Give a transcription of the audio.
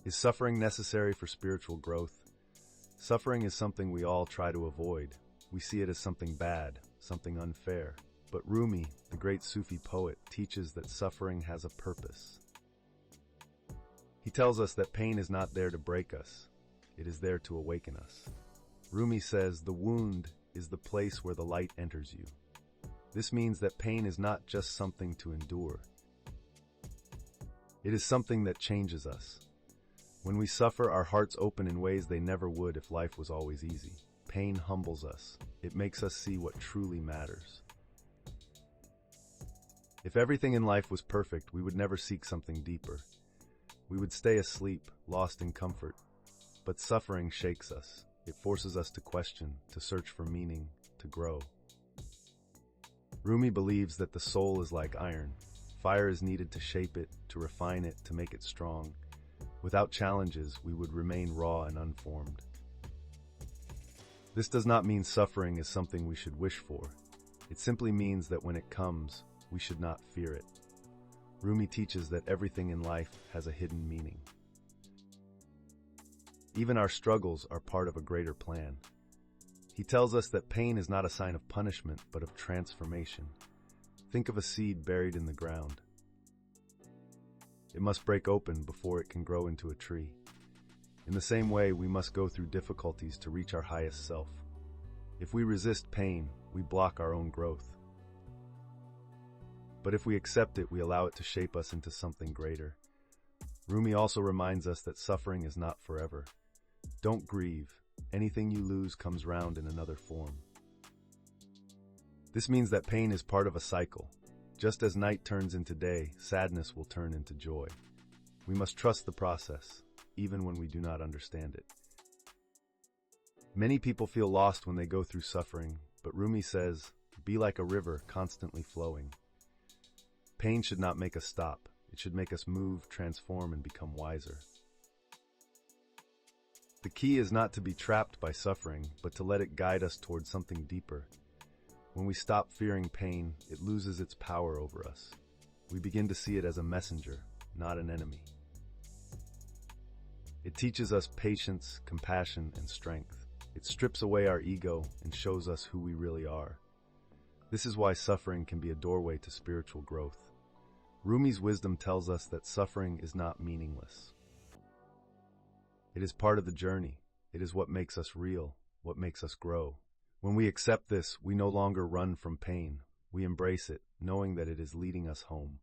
Is suffering necessary for spiritual growth? Suffering is something we all try to avoid. We see it as something bad, something unfair. But Rumi, the great Sufi poet, teaches that suffering has a purpose. He tells us that pain is not there to break us. It is there to awaken us. Rumi says the wound is the place where the light enters you. This means that pain is not just something to endure. It is something that changes us. When we suffer, our hearts open in ways they never would if life was always easy. Pain humbles us. It makes us see what truly matters. If everything in life was perfect, we would never seek something deeper. We would stay asleep, lost in comfort. But suffering shakes us. It forces us to question, to search for meaning, to grow. Rumi believes that the soul is like iron. Fire is needed to shape it, to refine it, to make it strong. Without challenges, we would remain raw and unformed. This does not mean suffering is something we should wish for. It simply means that when it comes, we should not fear it. Rumi teaches that everything in life has a hidden meaning. Even our struggles are part of a greater plan. He tells us that pain is not a sign of punishment, but of transformation. Think of a seed buried in the ground. It must break open before it can grow into a tree. In the same way, we must go through difficulties to reach our highest self. If we resist pain, we block our own growth. But if we accept it, we allow it to shape us into something greater. Rumi also reminds us that suffering is not forever. Don't grieve. Anything you lose comes round in another form. This means that pain is part of a cycle. Just as night turns into day, sadness will turn into joy. We must trust the process, even when we do not understand it. Many people feel lost when they go through suffering, but Rumi says, be like a river constantly flowing. Pain should not make us stop. It should make us move, transform, and become wiser. The key is not to be trapped by suffering, but to let it guide us towards something deeper. When we stop fearing pain, it loses its power over us. We begin to see it as a messenger, not an enemy. It teaches us patience, compassion, and strength. It strips away our ego and shows us who we really are. This is why suffering can be a doorway to spiritual growth. Rumi's wisdom tells us that suffering is not meaningless. It is part of the journey. It is what makes us real, what makes us grow. When we accept this, we no longer run from pain. We embrace it, knowing that it is leading us home.